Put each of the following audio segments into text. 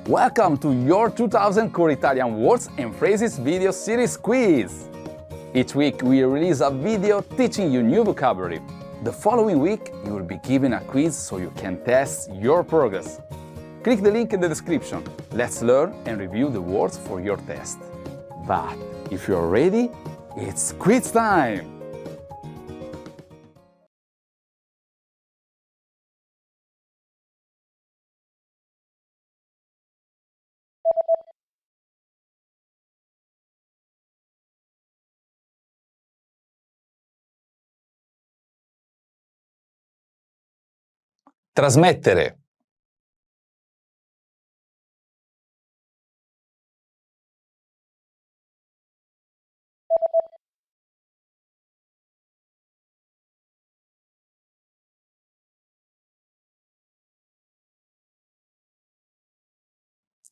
Welcome to your 2000 Core Italian Words and Phrases video series quiz! Each week we release a video teaching you new vocabulary. The following week you will be given a quiz so you can test your progress. Click the link in the description. Let's learn and review the words for your test. But if you're ready, it's quiz time! Trasmettere.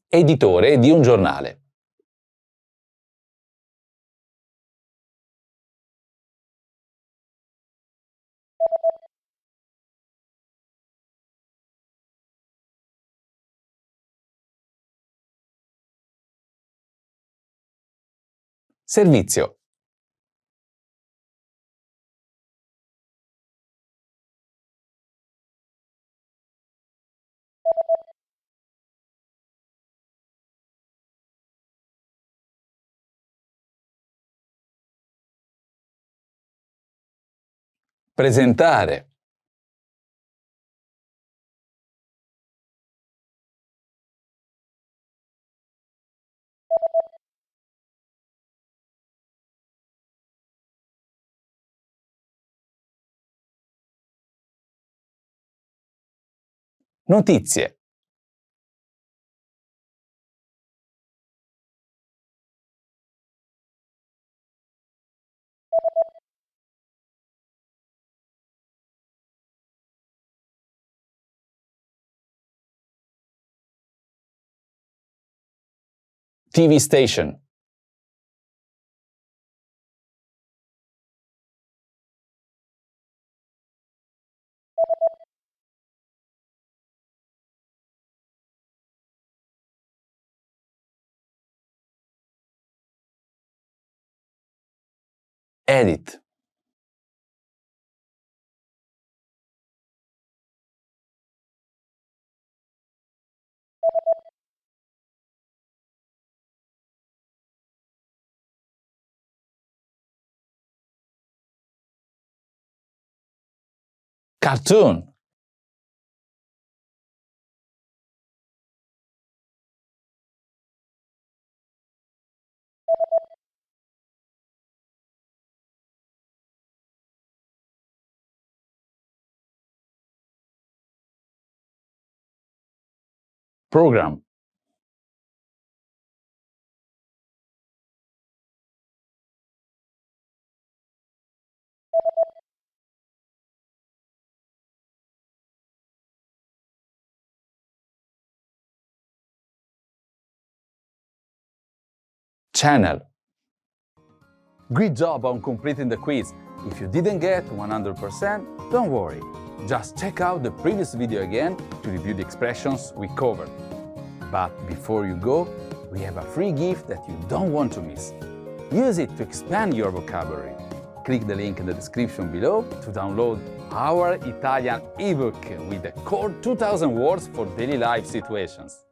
Editore di un giornale. Servizio. Presentare. Notizie. TV station. Edit. Cartoon. Program. Channel. Great job on completing the quiz. If you didn't get 100%, don't worry. Just check out the previous video again to review the expressions we covered. But before you go, we have a free gift that you don't want to miss. Use it to expand your vocabulary. Click the link in the description below to download our Italian ebook with the core 2000 words for daily life situations.